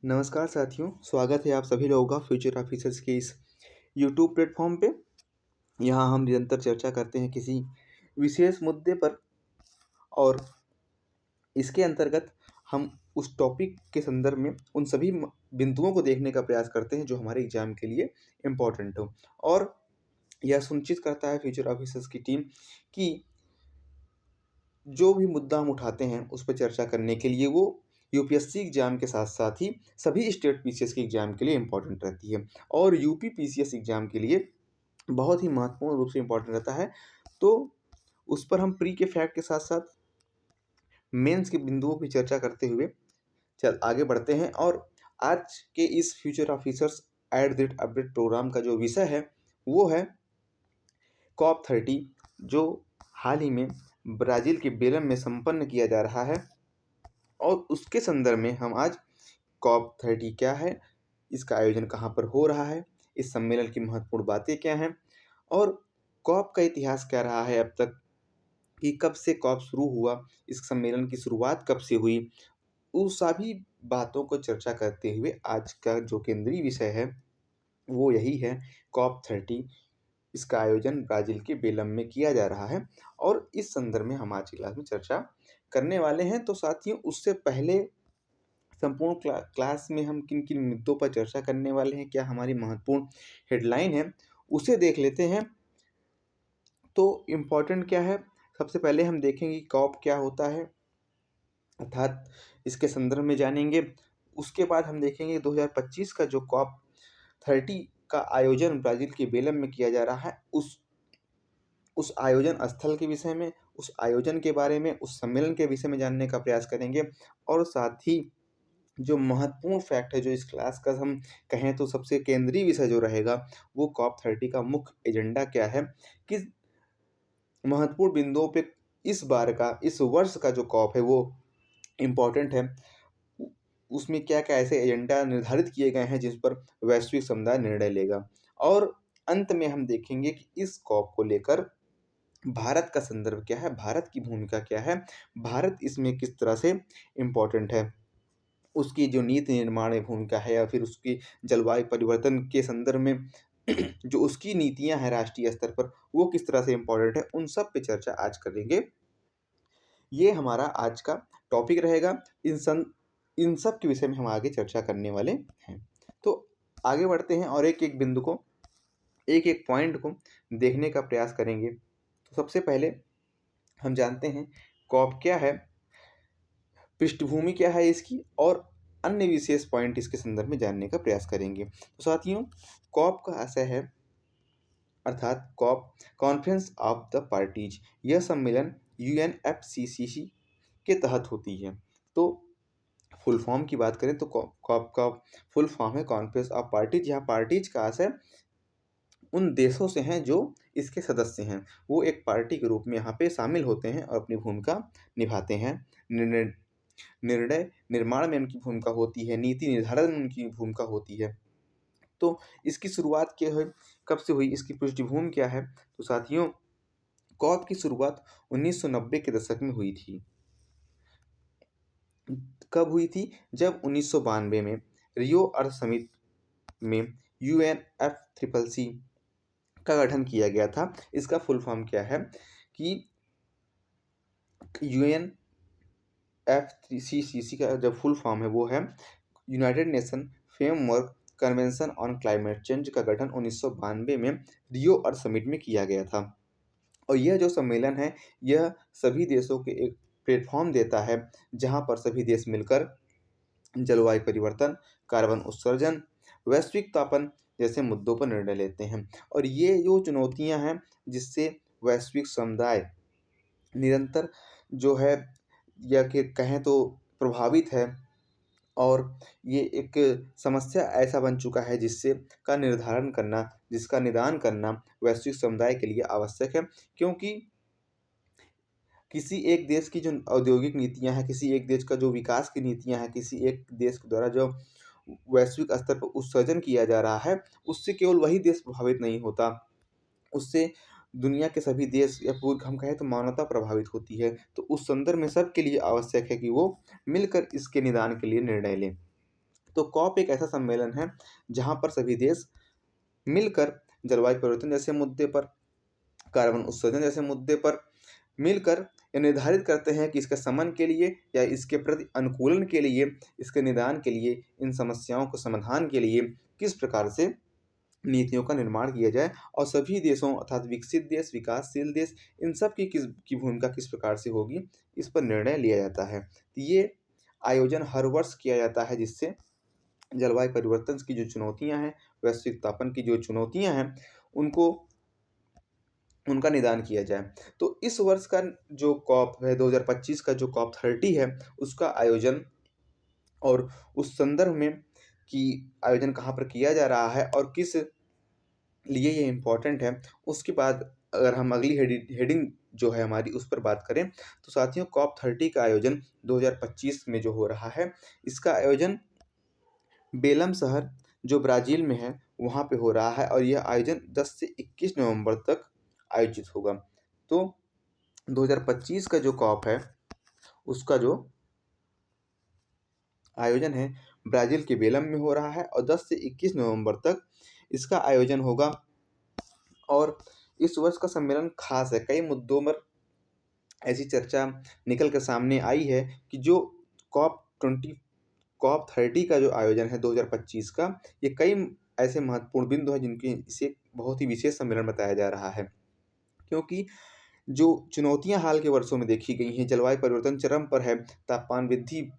नमस्कार साथियों, स्वागत है आप सभी लोगों का फ्यूचर ऑफिसर्स के इस यूट्यूब प्लेटफॉर्म पे। यहाँ हम निरंतर चर्चा करते हैं किसी विशेष मुद्दे पर और इसके अंतर्गत हम उस टॉपिक के संदर्भ में उन सभी बिंदुओं को देखने का प्रयास करते हैं जो हमारे एग्जाम के लिए इम्पोर्टेंट हो। और यह सुनिश्चित करता है फ्यूचर ऑफिसर्स की टीम कि जो भी मुद्दा हम उठाते हैं उस पर चर्चा करने के लिए वो यूपीएससी एग्जाम के साथ साथ ही सभी स्टेट पीसीएस के एग्जाम के लिए इम्पोर्टेंट रहती है और यूपी पीसीएस एग्जाम के लिए बहुत ही महत्वपूर्ण रूप से इम्पोर्टेंट रहता है। तो उस पर हम प्री के फैक्ट के साथ साथ मेंस के बिंदुओं की चर्चा करते हुए चल आगे बढ़ते हैं। और आज के इस future officers at the update programme का जो विषय है वो है COP30, जो हाल ही में ब्राज़ील के बेलम में संपन्न किया जा रहा है। और उसके संदर्भ में हम आज COP30 क्या है, इसका आयोजन कहाँ पर हो रहा है, इस सम्मेलन की महत्वपूर्ण बातें क्या हैं और कॉप का इतिहास क्या रहा है अब तक, कि कब से कॉप शुरू हुआ, इस सम्मेलन की शुरुआत कब से हुई, उन सभी बातों को चर्चा करते हुए आज का जो केंद्रीय विषय है वो यही है COP30। इसका आयोजन ब्राज़ील के बेलम में किया जा रहा है और इस संदर्भ में हम आज की क्लास में चर्चा करने वाले हैं। तो साथियों, उससे पहले संपूर्ण क्लास में हम किन किन मुद्दों पर चर्चा करने वाले हैं, क्या हमारी महत्वपूर्ण हेडलाइन है, उसे देख लेते हैं। तो इम्पोर्टेंट क्या है, सबसे पहले हम देखेंगे कि कॉप क्या होता है, अर्थात इसके संदर्भ में जानेंगे। उसके बाद हम देखेंगे 2025 का जो COP30 का आयोजन ब्राज़ील के बेलम में किया जा रहा है, उस आयोजन स्थल के विषय में, उस आयोजन के बारे में, उस सम्मेलन के विषय में जानने का प्रयास करेंगे। और साथ ही जो महत्वपूर्ण फैक्ट है, जो इस क्लास का हम कहें तो सबसे केंद्रीय विषय जो रहेगा, वो COP30 का मुख्य एजेंडा क्या है, किस महत्वपूर्ण बिंदुओं पे इस वर्ष का जो कॉप है वो इम्पोर्टेंट है, उसमें क्या क्या ऐसे एजेंडा निर्धारित किए गए हैं जिस पर वैश्विक समुदाय निर्णय लेगा। और अंत में हम देखेंगे कि इस कॉप को लेकर भारत का संदर्भ क्या है, भारत की भूमिका क्या है, भारत इसमें किस तरह से इम्पोर्टेंट है, उसकी जो नीति निर्माण में भूमिका है या फिर उसकी जलवायु परिवर्तन के संदर्भ में जो उसकी नीतियां हैं राष्ट्रीय स्तर पर, वो किस तरह से इम्पोर्टेंट है, उन सब पे चर्चा आज करेंगे। ये हमारा आज का टॉपिक रहेगा। इन सब के विषय में हम आगे चर्चा करने वाले हैं। तो आगे बढ़ते हैं और एक एक बिंदु को, एक एक पॉइंट को देखने का प्रयास करेंगे। तो सबसे पहले हम जानते हैं कॉप क्या है, पृष्ठभूमि क्या है इसकी, और अन्य विशेष पॉइंट इसके संदर्भ में जानने का प्रयास करेंगे। तो साथियों, कॉप का आशय है, अर्थात COP conference of the parties, यह सम्मेलन UNFCCC के तहत होती है। तो फुल फॉर्म की बात करें तो कॉप का फुल फॉर्म है कॉन्फ्रेंस ऑफ पार्टीज। यहाँ पार्टीज का आशय उन देशों से हैं जो इसके सदस्य हैं, वो एक पार्टी के रूप में यहाँ पे शामिल होते हैं और अपनी भूमिका निभाते हैं। निर्णय निर्णय निर्माण में उनकी भूमिका होती है, नीति निर्धारण में उनकी भूमिका होती है। तो इसकी शुरुआत क्या है, कब से हुई, इसकी पृष्ठभूमि क्या है। तो साथियों, कॉप की शुरुआत 1990 के दशक में हुई थी। कब हुई थी, जब 1992 में रियो अर्थ समिट में UNFCCC का गठन किया गया था। इसका फुल फॉर्म क्या है कि UNFCCC का जो फुल फॉर्म है वो है United nation framework convention on climate change, का गठन 1992 में रियो अर्थ समिट में किया गया था। और यह जो सम्मेलन है, यह सभी देशों के एक प्लेटफॉर्म देता है जहां पर सभी देश मिलकर जलवायु परिवर्तन, कार्बन उत्सर्जन, वैश्विक तापन जैसे मुद्दों पर निर्णय लेते हैं। और ये जो चुनौतियां हैं जिससे वैश्विक समुदाय निरंतर जो है, या कि कहें तो प्रभावित है, और ये एक समस्या ऐसा बन चुका है जिससे का निर्धारण करना, जिसका निदान करना वैश्विक समुदाय के लिए आवश्यक है। क्योंकि किसी एक देश की जो औद्योगिक नीतियां हैं, किसी एक देश का जो विकास की नीतियां हैं, किसी एक देश के द्वारा जो वैश्विक स्तर पर उत्सर्जन किया जा रहा है, उससे केवल वही देश प्रभावित नहीं होता, उससे दुनिया के सभी देश या पूरी हम कहें तो मानवता प्रभावित होती है। तो उस संदर्भ में सबके लिए आवश्यक है कि वो मिलकर इसके निदान के लिए निर्णय लें। तो कॉप एक ऐसा सम्मेलन है जहाँ पर सभी देश मिलकर जलवायु परिवर्तन जैसे मुद्दे पर, कार्बन उत्सर्जन जैसे मुद्दे पर मिलकर ये निर्धारित करते हैं कि इसके शमन के लिए या इसके प्रति अनुकूलन के लिए, इसके निदान के लिए, इन समस्याओं को समाधान के लिए किस प्रकार से नीतियों का निर्माण किया जाए और सभी देशों अर्थात विकसित देश, विकासशील देश, इन सब की भूमिका किस प्रकार से होगी, इस पर निर्णय लिया जाता है। तो ये आयोजन हर वर्ष किया जाता है जिससे जलवायु परिवर्तन की जो चुनौतियाँ हैं, वैश्विक तापन की जो चुनौतियाँ हैं, उनको उनका निदान किया जाए। तो इस वर्ष का जो कॉप है 2025 का जो कॉप 30 है, उसका आयोजन और उस संदर्भ में कि आयोजन कहाँ पर किया जा रहा है और किस लिए ये इम्पोर्टेंट है, उसके बाद अगर हम अगली हेडिंग जो है हमारी उस पर बात करें, तो साथियों कॉप 30 का आयोजन 2025 में जो हो रहा है, इसका आयोजन बेलम शहर जो ब्राज़ील में है, वहाँ पे हो रहा है और यह आयोजन 10 से 21 नवंबर तक आयोजित होगा। तो 2025 का जो कॉप है, उसका जो आयोजन है, ब्राज़ील के बेलम में हो रहा है और 10 से 21 नवंबर तक इसका आयोजन होगा। और इस वर्ष का सम्मेलन ख़ास है, कई मुद्दों पर ऐसी चर्चा निकल कर सामने आई है कि जो कॉप 30 का जो आयोजन है 2025 का, ये कई ऐसे महत्वपूर्ण बिंदु हैं जिनके इसे बहुत ही विशेष सम्मेलन बताया जा रहा है। क्योंकि जो चुनौतियाँ हाल के वर्षों में देखी गई हैं, जलवायु परिवर्तन चरम पर है, तापमान वृद्धि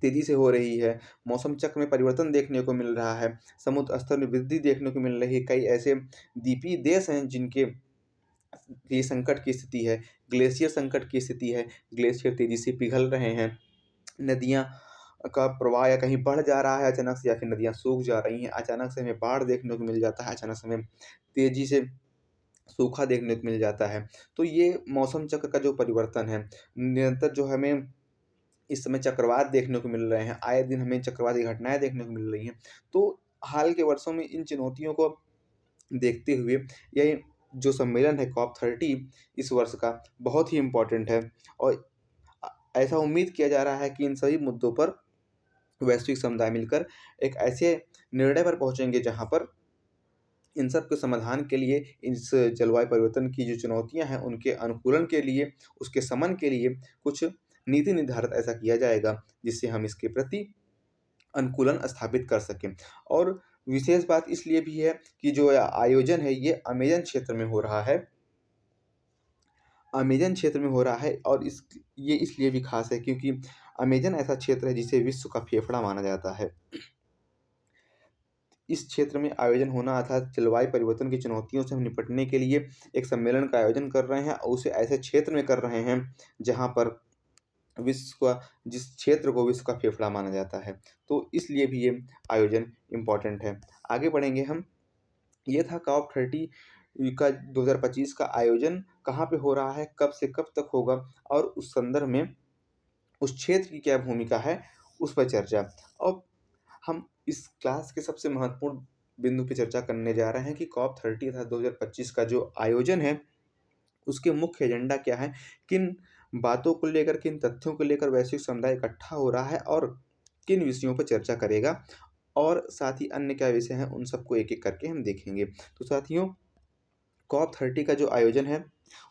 तेज़ी से हो रही है, मौसम चक्र में परिवर्तन देखने को मिल रहा है, समुद्र स्तर में वृद्धि देखने को मिल रही है, कई ऐसे द्वीपीय देश हैं जिनके लिए संकट की स्थिति है, ग्लेशियर संकट की स्थिति है, ग्लेशियर तेज़ी से पिघल रहे हैं, नदियाँ का प्रवाह या कहीं बढ़ जा रहा है अचानक से या फिर नदियाँ सूख जा रही हैं, अचानक से हमें बाढ़ देखने को मिल जाता है, अचानक से हमें तेज़ी से सूखा देखने को मिल जाता है। तो ये मौसम चक्र का जो परिवर्तन है, निरंतर जो हमें इस समय चक्रवात देखने को मिल रहे हैं, आए दिन हमें चक्रवाती घटनाएँ देखने को मिल रही हैं। तो हाल के वर्षों में इन चुनौतियों को देखते हुए यह जो सम्मेलन है कॉप 30 इस वर्ष का बहुत ही इम्पोर्टेंट है और ऐसा उम्मीद किया जा रहा है कि इन सभी मुद्दों पर वैश्विक समुदाय मिलकर एक ऐसे निर्णय पर पहुँचेंगे जहाँ पर इन सब के समाधान के लिए इस जलवायु परिवर्तन की जो चुनौतियाँ हैं उनके अनुकूलन के लिए, उसके शमन के लिए कुछ नीति निर्धारित ऐसा किया जाएगा जिससे हम इसके प्रति अनुकूलन स्थापित कर सकें। और विशेष बात इसलिए भी है कि जो आयोजन है ये अमेज़न क्षेत्र में हो रहा है। अमेज़न क्षेत्र में हो रहा है और ये इसलिए भी ख़ास है क्योंकि अमेज़न ऐसा क्षेत्र है जिसे विश्व का फेफड़ा माना जाता है। इस क्षेत्र में आयोजन होना अर्थात जलवायु परिवर्तन की चुनौतियों से हम निपटने के लिए एक सम्मेलन का आयोजन कर रहे हैं और उसे ऐसे क्षेत्र में कर रहे हैं जहाँ पर विश्व का जिस क्षेत्र को विश्व का फेफड़ा माना जाता है। तो इसलिए भी ये आयोजन इम्पोर्टेंट है। आगे बढ़ेंगे हम। ये था कॉप 30 का 2025 का आयोजन कहाँ पे हो रहा है, कब से कब तक होगा और उस संदर्भ में उस क्षेत्र की क्या भूमिका है, उस पर चर्चा। अब हम इस क्लास के सबसे महत्वपूर्ण बिंदु पे चर्चा करने जा रहे हैं कि कॉप 30 अर्थात 2025 का जो आयोजन है, उसके मुख्य एजेंडा क्या है? किन बातों को लेकर, किन तथ्यों को लेकर वैश्विक समुदाय इकट्ठा हो रहा है और किन विषयों पर चर्चा करेगा और साथ ही अन्य क्या विषय हैं, उन सबको एक-एक करके हम देखेंगे। तो साथियों, कॉप 30 का जो आयोजन है,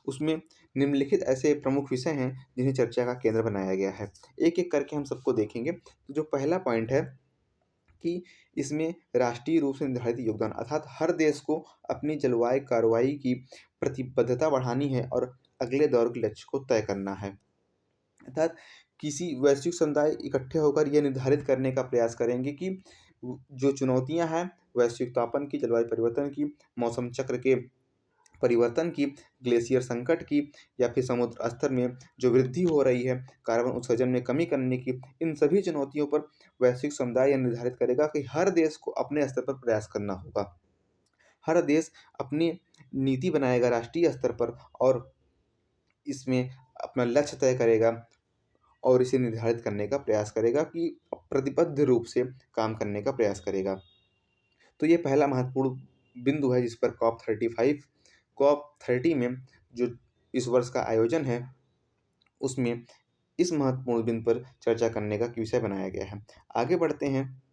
उसमें निम्नलिखित ऐसे प्रमुख विषय हैं, जिन्हें चर्चा का केंद्र बनाया गया है। एक-एक करके हम सबको देखेंगे। तो जो पहला पॉइंट है कि इसमें राष्ट्रीय रूप से निर्धारित योगदान अर्थात हर देश को अपनी जलवायु कार्रवाई की प्रतिबद्धता बढ़ानी है और अगले दौर के लक्ष्य को तय करना है। अर्थात किसी वैश्विक समुदाय इकट्ठे होकर यह निर्धारित करने का प्रयास करेंगे कि जो चुनौतियाँ हैं, वैश्विक तापन की, जलवायु परिवर्तन की, मौसम चक्र के परिवर्तन की, ग्लेशियर संकट की या फिर समुद्र स्तर में जो वृद्धि हो रही है, कार्बन उत्सर्जन में कमी करने की, इन सभी चुनौतियों पर वैश्विक समुदाय यह निर्धारित करेगा कि हर देश को अपने स्तर पर प्रयास करना होगा। हर देश अपनी नीति बनाएगा राष्ट्रीय स्तर पर और इसमें अपना लक्ष्य तय करेगा और इसे निर्धारित करने का प्रयास करेगा कि प्रतिबद्ध रूप से काम करने का प्रयास करेगा। तो ये पहला महत्वपूर्ण बिंदु है जिस पर कॉप 30 में जो इस वर्ष का आयोजन है, उसमें इस महत्वपूर्ण बिंदु पर चर्चा करने का विषय बनाया गया है। आगे बढ़ते हैं।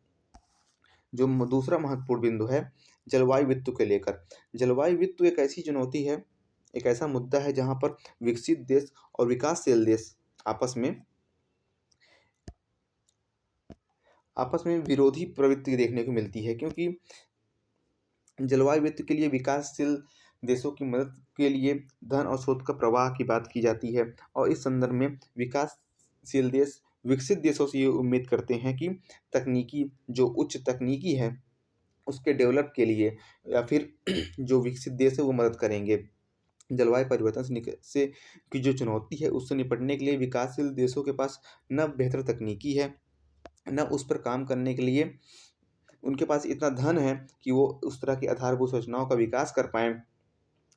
जो दूसरा महत्वपूर्ण बिंदु है जलवायु वित्त के लेकर। जलवायु वित्त एक ऐसी चुनौती है, एक ऐसा मुद्दा है जहाँ पर विकसित देश और विकासशील देश आपस में विरोधी प्रवृत्ति देखने को मिलती है, क्योंकि जलवायु वित्त के लिए विकासशील देशों की मदद के लिए धन और स्रोत का प्रवाह की बात की जाती है, और इस संदर्भ में विकासशील देश विकसित देशों से ये उम्मीद करते हैं कि तकनीकी जो उच्च तकनीकी है उसके डेवलप के लिए या फिर जो विकसित देश है वो मदद करेंगे। जलवायु परिवर्तन से की जो चुनौती है उससे निपटने के लिए विकासशील देशों के पास न बेहतर तकनीकी है, न उस पर काम करने के लिए उनके पास इतना धन है कि वो उस तरह की आधारभूत संरचनाओं का विकास कर पाएँ,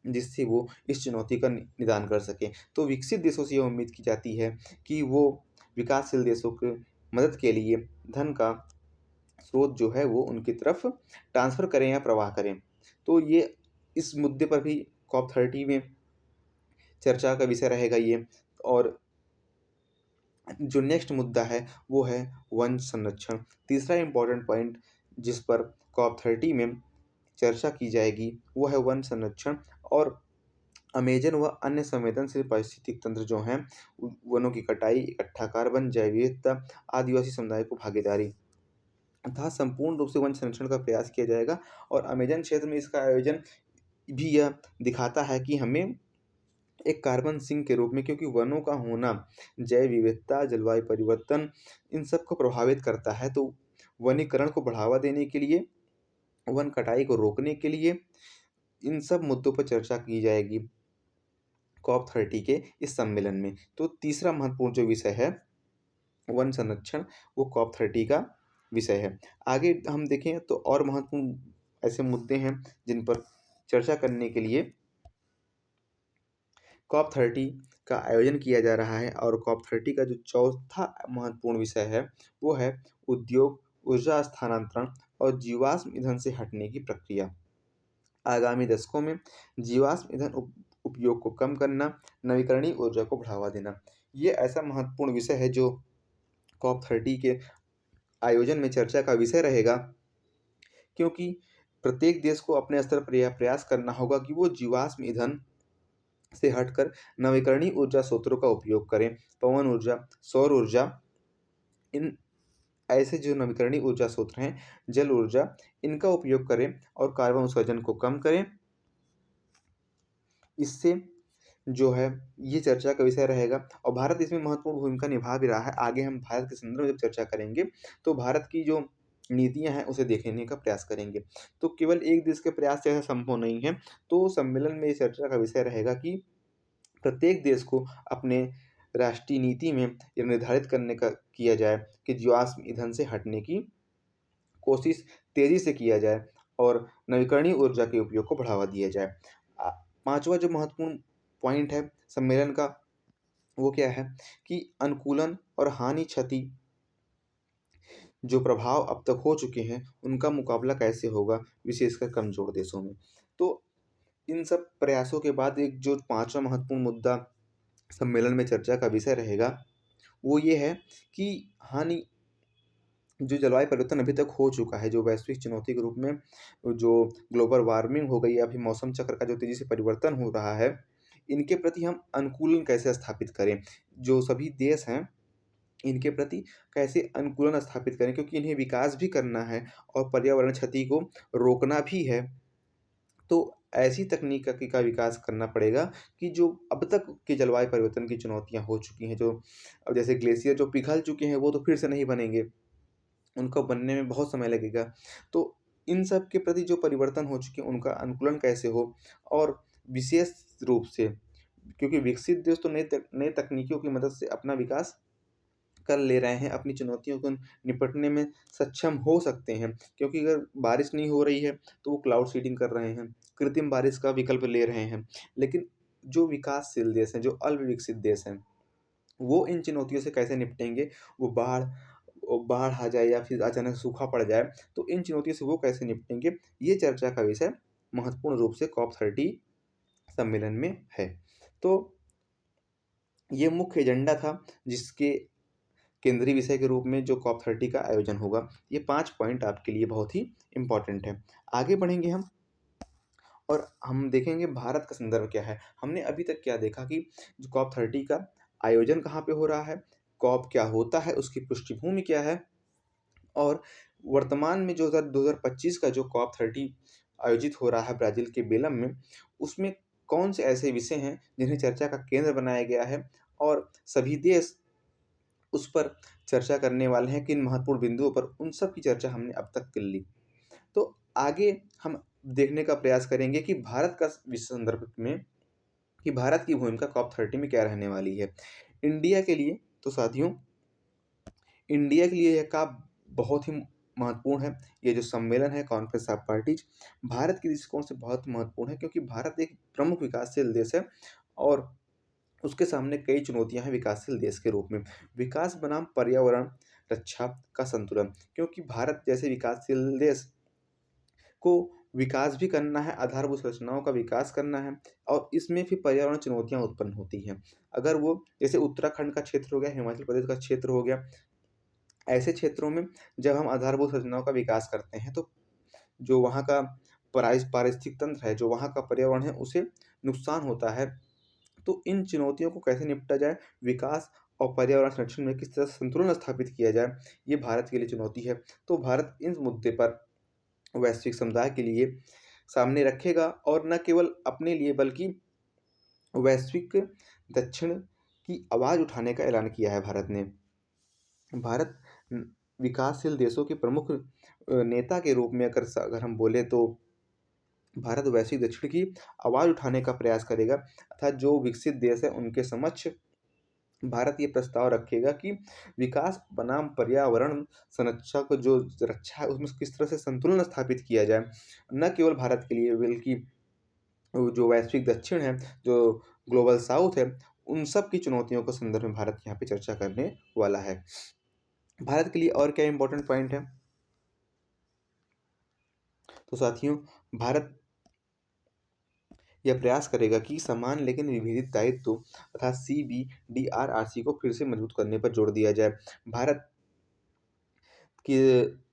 जिससे वो इस चुनौती का निदान कर सकें। तो विकसित देशों से ये उम्मीद की जाती है कि वो विकासशील देशों की मदद के लिए धन का स्रोत जो है वो उनकी तरफ ट्रांसफ़र करें या प्रवाह करें। तो ये इस मुद्दे पर भी COP30 में चर्चा का विषय रहेगा ये। और जो नेक्स्ट मुद्दा है वो है वन संरक्षण। तीसरा इम्पोर्टेंट पॉइंट जिस पर COP30 में चर्चा की जाएगी वो है वन संरक्षण और अमेज़न व अन्य संवेदनशील पारिस्थितिक तंत्र जो हैं, वनों की कटाई, इकट्ठा कार्बन, जैव विविधता, आदिवासी समुदाय को भागीदारी, अर्थात संपूर्ण रूप से वन संरक्षण का प्रयास किया जाएगा। और अमेज़न क्षेत्र में इसका आयोजन भी यह दिखाता है कि हमें एक कार्बन सिंक के रूप में, क्योंकि वनों का होना जैव विविधता, जलवायु परिवर्तन इन सब को प्रभावित करता है, तो वनीकरण को बढ़ावा देने के लिए, वन कटाई को रोकने के लिए इन सब मुद्दों पर चर्चा की जाएगी COP30 के इस सम्मेलन में। तो तीसरा महत्वपूर्ण जो विषय है वन संरक्षण, वो COP30 का विषय है। आगे हम देखें तो और महत्वपूर्ण ऐसे मुद्दे हैं जिन पर चर्चा करने के लिए COP30 का आयोजन किया जा रहा है। और COP30 का जो चौथा महत्वपूर्ण विषय है वो है उद्योग, ऊर्जा स्थानांतरण और जीवाश्म ईंधन से हटने की प्रक्रिया। आगामी दशकों में जीवाश्म ईंधन उपयोग को कम करना, नवीकरणीय ऊर्जा को बढ़ावा देना, ये ऐसा महत्वपूर्ण विषय है जो COP30 के आयोजन में चर्चा का विषय रहेगा, क्योंकि प्रत्येक देश को अपने स्तर पर यह प्रयास करना होगा कि वो जीवाश्म ईंधन से हटकर नवीकरणीय ऊर्जा स्रोतों का उपयोग करें। पवन ऊर्जा, सौर ऊर्जा, इन ऐसे जो नवीकरणीय ऊर्जा स्रोत हैं, जल ऊर्जा, इनका उपयोग करें और कार्बन उत्सर्जन को कम करें। इससे जो है ये चर्चा का विषय रहेगा और भारत इसमें महत्वपूर्ण भूमिका निभा भी रहा है। आगे हम भारत के संदर्भ में जब चर्चा करेंगे तो भारत की जो नीतियाँ हैं उसे देखने का प्रयास करेंगे। तो केवल एक देश के प्रयास से ऐसा संभव नहीं है। तो सम्मेलन में ये चर्चा का विषय रहेगा कि प्रत्येक देश को अपने राष्ट्रीय नीति में ये निर्धारित करने का किया जाए कि जीवाश्म ईंधन से हटने की कोशिश तेज़ी से किया जाए और नवीकरणीय ऊर्जा के उपयोग को बढ़ावा दिया जाए। पाँचवा जो महत्वपूर्ण पॉइंट है सम्मेलन का वो क्या है कि अनुकूलन और हानि क्षति जो प्रभाव अब तक हो चुके हैं उनका मुकाबला कैसे होगा, विशेषकर कमज़ोर देशों में। तो इन सब प्रयासों के बाद एक जो पाँचवा महत्वपूर्ण मुद्दा सम्मेलन में चर्चा का विषय रहेगा वो ये है कि हानि जो जलवायु परिवर्तन अभी तक हो चुका है, जो वैश्विक चुनौती के रूप में जो ग्लोबल वार्मिंग हो गई या फिर मौसम चक्र का जो तेज़ी से परिवर्तन हो रहा है, इनके प्रति हम अनुकूलन कैसे स्थापित करें। जो सभी देश हैं, इनके प्रति कैसे अनुकूलन स्थापित करें, क्योंकि इन्हें विकास भी करना है और पर्यावरण क्षति को रोकना भी है। तो ऐसी तकनीक का विकास करना पड़ेगा कि जो अब तक के जलवायु परिवर्तन की चुनौतियाँ हो चुकी हैं, जो अब जैसे ग्लेशियर जो पिघल चुके हैं वो तो फिर से नहीं बनेंगे, उनको बनने में बहुत समय लगेगा। तो इन सब के प्रति जो परिवर्तन हो चुके हैं उनका अनुकूलन कैसे हो, और विशेष रूप से क्योंकि विकसित देश तो नई तकनीकियों की मदद से अपना विकास कर ले रहे हैं, अपनी चुनौतियों को निपटने में सक्षम हो सकते हैं। क्योंकि अगर बारिश नहीं हो रही है तो वो क्लाउड सीडिंग कर रहे हैं, कृत्रिम बारिश का विकल्प ले रहे हैं। लेकिन जो विकासशील देश हैं, जो अल्प विकसित देश हैं, वो इन चुनौतियों से कैसे निपटेंगे? वो बाढ़ आ जाए या फिर अचानक सूखा पड़ जाए, तो इन चुनौतियों से वो कैसे निपटेंगे? ये चर्चा का विषय महत्वपूर्ण रूप से COP30 सम्मेलन में है। तो ये मुख्य एजेंडा था जिसके केंद्रीय विषय के रूप में जो COP30 का आयोजन होगा। ये 5 पॉइंट आपके लिए बहुत ही इम्पोर्टेंट है। आगे बढ़ेंगे हम और हम देखेंगे भारत का संदर्भ क्या है। हमने अभी तक क्या देखा कि जो COP30 का आयोजन कहाँ पे हो रहा है, COP क्या होता है, उसकी पृष्ठभूमि क्या है और वर्तमान में जो 2025 का जो COP30 आयोजित हो रहा है ब्राज़ील के बेलम में, उसमें कौन से ऐसे विषय हैं जिन्हें चर्चा का केंद्र बनाया गया है और सभी देश उस पर चर्चा करने वाले हैं, किन महत्वपूर्ण बिंदुओं पर, उन सब की चर्चा हमने अब तक कर ली। तो आगे हम देखने का प्रयास करेंगे कि भारत का विश्व संदर्भ में कि भारत की भूमिका COP30 में क्या रहने वाली है। इंडिया के लिए तो साथियों, इंडिया के लिए यह COP बहुत ही महत्वपूर्ण है। ये जो सम्मेलन है कॉन्फ्रेंस ऑफ पार्टीज, भारत के दृष्टिकोण से बहुत महत्वपूर्ण है क्योंकि भारत एक प्रमुख विकासशील देश है और उसके सामने कई चुनौतियां हैं विकासशील देश के रूप में। विकास बनाम पर्यावरण रक्षा का संतुलन, क्योंकि भारत जैसे विकासशील देश को विकास भी करना है, आधारभूत संरचनाओं का विकास करना है और इसमें भी पर्यावरण चुनौतियाँ उत्पन्न होती हैं। अगर वो जैसे उत्तराखंड का क्षेत्र हो गया, हिमाचल प्रदेश का क्षेत्र हो गया, ऐसे क्षेत्रों में जब हम आधारभूत संरचनाओं का विकास करते हैं तो जो वहाँ का पारिस्थितिक तंत्र है, जो वहाँ का पर्यावरण है, उसे नुकसान होता है। तो इन चुनौतियों को कैसे निपटा जाए, विकास और पर्यावरण संरक्षण में किस तरह संतुलन स्थापित किया जाए, ये भारत के लिए चुनौती है। तो भारत इस मुद्दे पर वैश्विक समुदाय के लिए सामने रखेगा और न केवल अपने लिए बल्कि वैश्विक दक्षिण की आवाज़ उठाने का ऐलान किया है भारत ने। भारत विकासशील देशों के प्रमुख नेता के रूप में अगर हम बोले तो भारत वैश्विक दक्षिण की आवाज़ उठाने का प्रयास करेगा तथा जो विकसित देश है उनके समक्ष भारत ये प्रस्ताव रखेगा कि विकास बनाम पर्यावरण संरक्षण को जो रक्षा है उसमें किस तरह से संतुलन स्थापित किया जाए। न केवल भारत के लिए बल्कि जो वैश्विक दक्षिण है, जो ग्लोबल साउथ है, उन सब की चुनौतियों के संदर्भ में भारत यहाँ पे चर्चा करने वाला है। भारत के लिए और क्या इम्पोर्टेंट पॉइंट है? तो साथियों, भारत यह प्रयास करेगा कि समान लेकिन विभेदित दायित्व तथा CBDRRC को फिर से मजबूत करने पर जोर दिया जाए। भारत के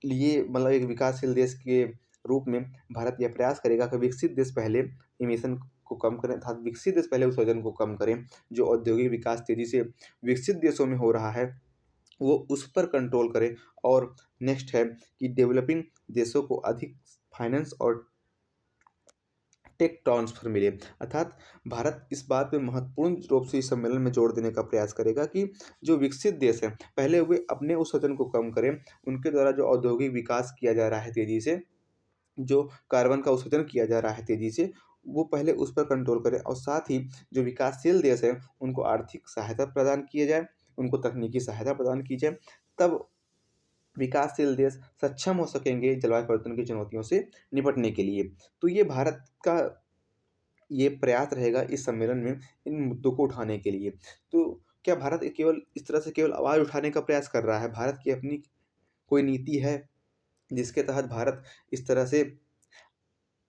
लिए मतलब एक विकासशील देश के रूप में भारत यह प्रयास करेगा कि विकसित देश पहले इमिशन को कम करें अर्थात विकसित देश पहले उत्सर्जन को कम करें। जो औद्योगिक विकास तेजी से विकसित देशों में हो रहा है, वो उस पर कंट्रोल करें और नेक्स्ट है कि डेवलपिंग देशों को अधिक फाइनेंस और टेक ट्रांसफर मिले। अर्थात भारत इस बात पे महत्वपूर्ण रूप से इस सम्मेलन में जोर देने का प्रयास करेगा कि जो विकसित देश हैं, पहले वे अपने उत्सर्जन को कम करें। उनके द्वारा जो औद्योगिक विकास किया जा रहा है तेज़ी से, जो कार्बन का उत्सर्जन किया जा रहा है तेज़ी से, वो पहले उस पर कंट्रोल करें और साथ ही जो विकासशील देश हैं, उनको आर्थिक सहायता प्रदान किया जाए, उनको तकनीकी सहायता प्रदान की जाए। तब विकासशील देश सक्षम हो सकेंगे जलवायु परिवर्तन की चुनौतियों से निपटने के लिए। तो ये भारत का ये प्रयास रहेगा इस सम्मेलन में इन मुद्दों को उठाने के लिए। तो क्या भारत केवल इस तरह से केवल आवाज़ उठाने का प्रयास कर रहा है? भारत की अपनी कोई नीति है जिसके तहत भारत इस तरह से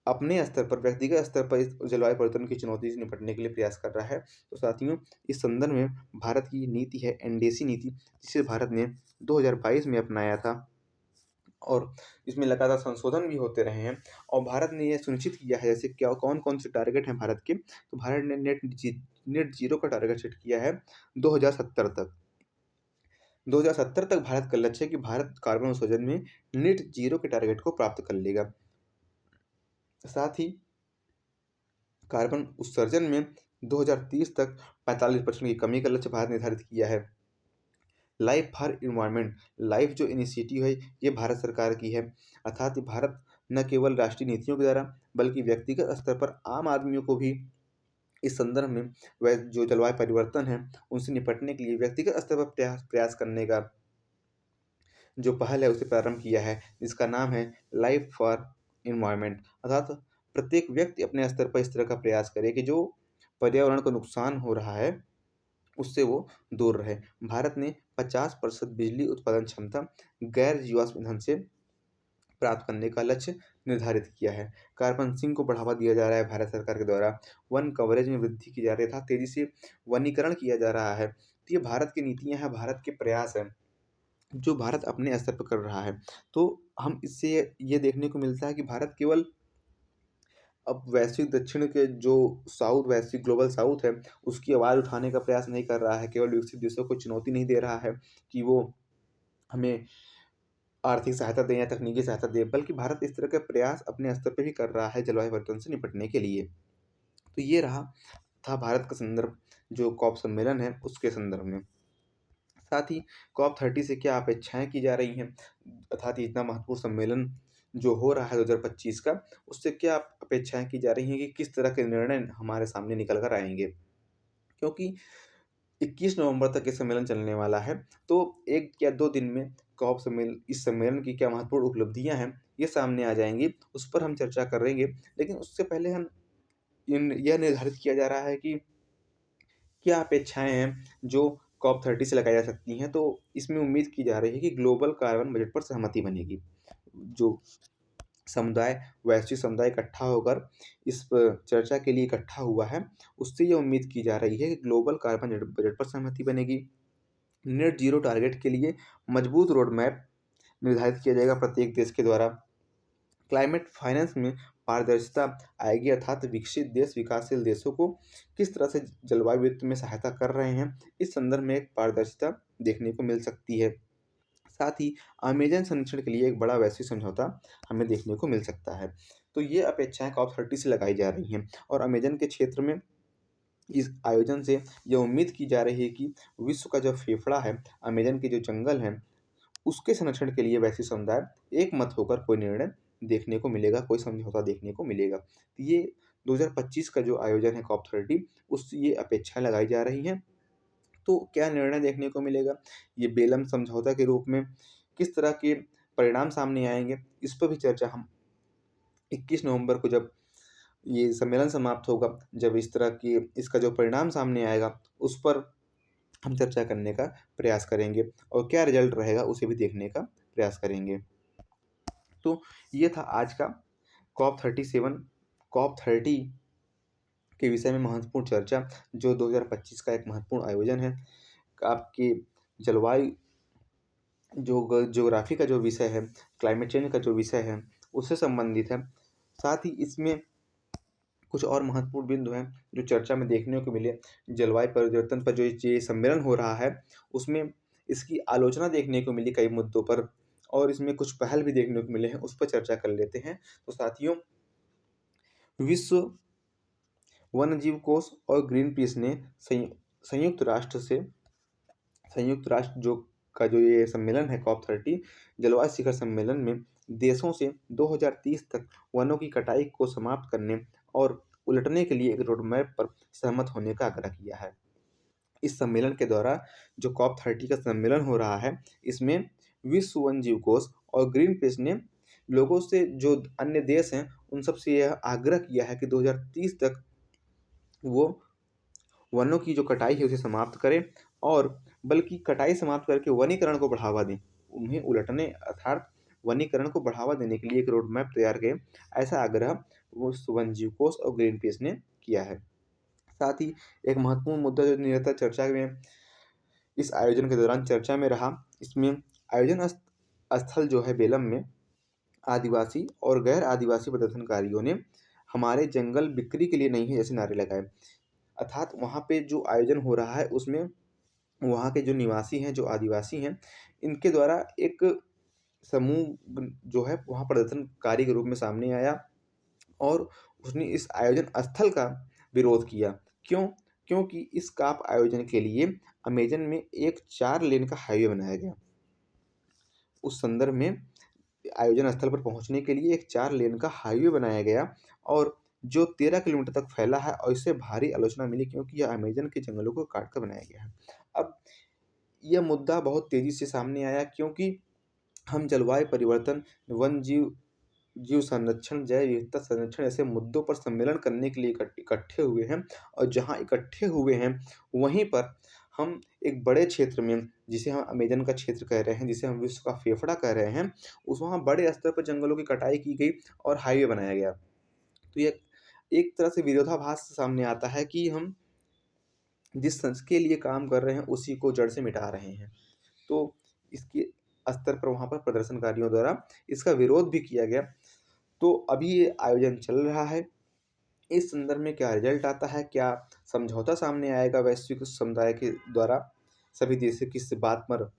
अपने स्तर पर, व्यक्तिगत स्तर पर इस जलवायु परिवर्तन की चुनौती से निपटने के लिए प्रयास कर रहा है? तो साथियों, इस संदर्भ में भारत की नीति है एनडेसी नीति, जिसे भारत ने 2022 में अपनाया था और इसमें लगातार संशोधन भी होते रहे हैं और भारत ने ये सुनिश्चित किया है जैसे क्या कौन-कौन से टारगेट हैं भारत के, तो भारत ने नेट ज़ीरो का टारगेट सेट किया है 2070 तक। 2070 तक भारत का लक्ष्य है कि भारत कार्बन उत्सर्जन में नेट ज़ीरो के टारगेट को प्राप्त कर लेगा। साथ ही कार्बन उत्सर्जन में 2030 तक 45% की कमी का लक्ष्य भारत ने निर्धारित किया है। लाइफ फॉर एनवायरनमेंट, लाइफ जो इनिशिएटिव है ये भारत सरकार की है। अर्थात भारत न केवल राष्ट्रीय नीतियों के द्वारा बल्कि व्यक्तिगत स्तर पर आम आदमियों को भी इस संदर्भ में वह जो जलवायु परिवर्तन है उनसे निपटने के लिए व्यक्तिगत स्तर पर प्रयास प्रयास करने का जो पहल है उसे प्रारंभ किया है, जिसका नाम है लाइफ फॉर एनवायरनमेंट। अर्थात प्रत्येक व्यक्ति अपने स्तर पर इस तरह का प्रयास करे कि जो पर्यावरण को नुकसान हो रहा है उससे वो दूर रहे। भारत ने 50% बिजली उत्पादन क्षमता गैर जीवाश्म ईंधन से प्राप्त करने का लक्ष्य निर्धारित किया है। कार्बन सिंक को बढ़ावा दिया जा रहा है भारत सरकार के द्वारा। वन कवरेज में वृद्धि की जा रही है अर्थात तेजी से वनीकरण किया जा रहा है। तो ये भारत की नीतियाँ हैं, भारत के प्रयास हैं। जो भारत अपने स्तर पर कर रहा है। तो हम इससे ये देखने को मिलता है कि भारत केवल अब वैश्विक दक्षिण के जो वैश्विक ग्लोबल साउथ है, उसकी आवाज़ उठाने का प्रयास नहीं कर रहा है, केवल विकसित देशों को चुनौती नहीं दे रहा है कि वो हमें आर्थिक सहायता दें या तकनीकी सहायता दें, बल्कि भारत इस तरह का प्रयास अपने स्तर पे भी कर रहा है जलवायु परिवर्तन से निपटने के लिए। तो ये रहा था भारत का संदर्भ जो कॉप सम्मेलन है, उसके संदर्भ में। साथ ही कॉप 30 से क्या अपेक्षाएँ की जा रही हैं, अर्थात इतना महत्वपूर्ण सम्मेलन जो हो रहा है 2025 का, उससे क्या अपेक्षाएँ की जा रही हैं कि किस तरह के निर्णय हमारे सामने निकल कर आएँगे? क्योंकि 21 नवंबर तक ये सम्मेलन चलने वाला है, तो 1 या 2 दिन में इस सम्मेलन की क्या महत्वपूर्ण उपलब्धियाँ हैं, ये सामने आ जाएँगी, उस पर हम चर्चा करेंगे। लेकिन उससे पहले हम इन यह निर्धारित किया जा रहा है कि क्या अपेक्षाएँ हैं जो कॉप 30 से लगाई जा सकती हैं, तो इसमें उम्मीद की जा रही है कि ग्लोबल कार्बन बजट पर सहमति बनेगी। जो समुदाय वैश्विक समुदाय इकट्ठा होकर इस चर्चा के लिए इकट्ठा हुआ है, उससे ये उम्मीद की जा रही है कि ग्लोबल कार्बन बजट पर सहमति बनेगी। नेट ज़ीरो टारगेट के लिए मजबूत रोड मैप निर्धारित किया जाएगा प्रत्येक देश के द्वारा। क्लाइमेट फाइनेंस में पारदर्शिता आएगी, अर्थात विकसित देश विकासशील देशों को किस तरह से जलवायु वित्त में सहायता कर रहे हैं, इस संदर्भ में एक पारदर्शिता देखने को मिल सकती है। साथ ही अमेज़न संरक्षण के लिए एक बड़ा वैश्विक समझौता हमें देखने को मिल सकता है। तो ये अपेक्षाएँ कॉप 30 से लगाई जा रही हैं और अमेज़न के क्षेत्र में इस आयोजन से ये उम्मीद की जा रही है कि विश्व का जो फेफड़ा है, अमेज़न के जो जंगल हैं, उसके संरक्षण के लिए वैश्विक समुदाय एकमत होकर कोई निर्णय देखने को मिलेगा, कोई समझौता देखने को मिलेगा। तो ये 2025 का जो आयोजन है कॉप 30, उससे ये अपेक्षाएँ लगाई जा रही हैं। तो क्या निर्णय देखने को मिलेगा? ये बेलम समझौता के रूप में किस तरह के परिणाम सामने आएँगे? इस पर भी चर्चा हम 21 नवंबर को जब ये सम्मेलन समाप्त होगा, जब इस तरह की इसका जो परिणाम सामने आएगा, उस पर हम चर्चा करने का प्रयास करेंगे और क्या रिज़ल्ट रहेगा, उसे भी देखने का प्रयास करेंगे। तो ये था आज का कॉप 37 कॉप 30 के विषय में महत्वपूर्ण चर्चा, जो 2025 का एक महत्वपूर्ण आयोजन है। आपकी जलवायु ज्योग्राफ़ी का जो विषय है, क्लाइमेट चेंज का जो विषय है, उससे संबंधित है। साथ ही इसमें कुछ और महत्वपूर्ण बिंदु हैं, जो चर्चा में देखने को मिले। जलवायु परिवर्तन पर जो ये सम्मेलन हो रहा है, उसमें इसकी आलोचना देखने को मिली कई मुद्दों पर और इसमें कुछ पहल भी देखने को मिले हैं, उस पर चर्चा कर लेते हैं। तो साथियों, विश्व वन्यजीव कोष और ग्रीन पीस ने संयुक्त राष्ट्र से संयुक्त राष्ट्र जो ये सम्मेलन है कॉप 30 जलवायु शिखर सम्मेलन में देशों से 2030 तक वनों की कटाई को समाप्त करने और उलटने के लिए एक रोड मैप पर सहमत होने का आग्रह किया है। इस सम्मेलन के द्वारा जो कॉप 30 का सम्मेलन हो रहा है, इसमें विश्व वन्यजीव कोष और ग्रीन पीस ने लोगों से, जो अन्य देश हैं, उन सब से यह आग्रह किया है कि 2030 तक वो वनों की जो कटाई है उसे समाप्त करें और बल्कि कटाई समाप्त करके वनीकरण को बढ़ावा दें। उन्हें उलटने अर्थात वनीकरण को बढ़ावा देने के लिए एक रोड मैप तैयार करें, ऐसा आग्रह वो वन्यजीव कोष और ग्रीन पीस ने किया है। साथ ही एक महत्वपूर्ण मुद्दा जो निरंतर चर्चा में इस आयोजन के दौरान चर्चा में रहा, इसमें आयोजन स्थल जो है बेलम में आदिवासी और गैर आदिवासी प्रदर्शनकारियों ने हमारे जंगल बिक्री के लिए नहीं है जैसे नारे लगाए। अर्थात वहाँ पे जो आयोजन हो रहा है उसमें वहाँ के जो निवासी हैं, जो आदिवासी हैं, इनके द्वारा एक समूह जो है वहाँ प्रदर्शनकारी के रूप में सामने आया और उसने इस आयोजन स्थल का विरोध किया। क्यों? क्योंकि इस काप आयोजन के लिए अमेज़न में एक 4 लेन का हाईवे बनाया गया। उस संदर्भ में आयोजन स्थल पर पहुँचने के लिए एक 4 लेन का हाईवे बनाया गया और जो 13 किलोमीटर तक फैला है और इससे भारी आलोचना मिली क्योंकि यह अमेज़न के जंगलों को काट कर बनाया गया है। अब यह मुद्दा बहुत तेज़ी से सामने आया क्योंकि हम जलवायु परिवर्तन, वन जीव संरक्षण, जैव विविधता संरक्षण ऐसे मुद्दों पर सम्मेलन करने के लिए इकट्ठे हुए हैं और जहाँ इकट्ठे हुए हैं, वहीं पर हम एक बड़े क्षेत्र में, जिसे हम अमेज़न का क्षेत्र कह रहे हैं, जिसे हम विश्व का फेफड़ा कह रहे हैं, उस वहाँ बड़े स्तर पर जंगलों की कटाई की गई और हाईवे बनाया गया। तो ये एक तरह से विरोधाभास सामने आता है कि हम जिस संस के लिए काम कर रहे हैं, उसी को जड़ से मिटा रहे हैं। तो इसके स्तर पर वहाँ पर प्रदर्शनकारियों द्वारा इसका विरोध भी किया गया। तो अभी ये आयोजन चल रहा है। इस संदर्भ में क्या रिजल्ट आता है, क्या समझौता सामने आएगा वैश्विक समुदाय के द्वारा, सभी देश किस बात पर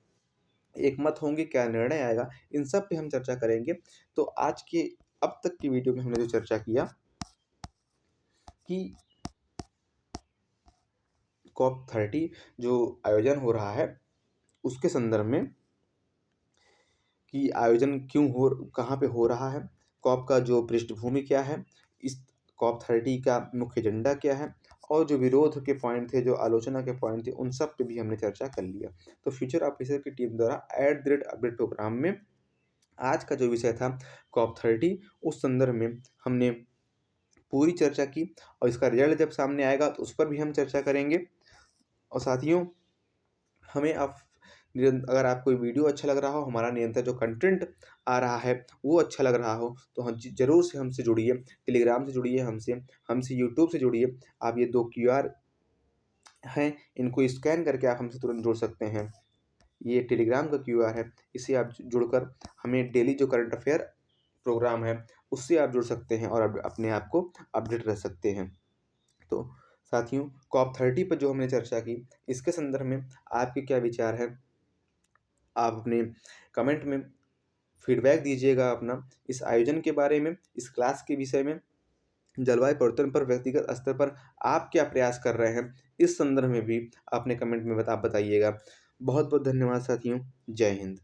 एकमत होंगे, क्या निर्णय आएगा, इन सब पे हम चर्चा करेंगे। तो आज के अब तक की वीडियो में हमने जो चर्चा किया कि कॉप 30 जो आयोजन हो रहा है उसके संदर्भ में कि आयोजन कहाँ पे हो रहा है, कॉप का जो पृष्ठभूमि क्या है, इस कॉप 30 का मुख्य एजेंडा क्या है, और जो विरोध के पॉइंट थे, जो आलोचना के पॉइंट थे, उन सब पे भी हमने चर्चा कर लिया। तो फ्यूचर ऑफिसर की टीम द्वारा अपडेट प्रोग्राम में आज का जो विषय था कॉप 30, उस संदर्भ में हमने पूरी चर्चा की, और इसका रिजल्ट जब सामने आएगा तो उस पर भी हम चर्चा करेंगे। और साथियों, हमें आप अगर आपको वीडियो अच्छा लग रहा हो, हमारा निरंतर जो कंटेंट आ रहा है वो अच्छा लग रहा हो, तो हम ज़रूर से हमसे जुड़िए, टेलीग्राम से जुड़िए, हमसे यूट्यूब से जुड़िए। आप ये 2 क्यूआर हैं, इनको स्कैन करके आप हमसे तुरंत जुड़ सकते हैं। ये टेलीग्राम का क्यूआर है, इससे आप जुड़कर हमें डेली जो करंट अफेयर प्रोग्राम है उससे आप जुड़ सकते हैं और अपने आप को अपडेट रह सकते हैं। तो साथियों, कॉप 30 पर जो हमने चर्चा की, इसके संदर्भ में आपके क्या विचार हैं? आप अपने कमेंट में फीडबैक दीजिएगा अपना, इस आयोजन के बारे में, इस क्लास के विषय में, जलवायु परिवर्तन पर व्यक्तिगत स्तर पर आप क्या प्रयास कर रहे हैं, इस संदर्भ में भी अपने कमेंट में बताइएगा। बहुत बहुत धन्यवाद साथियों। जय हिंद।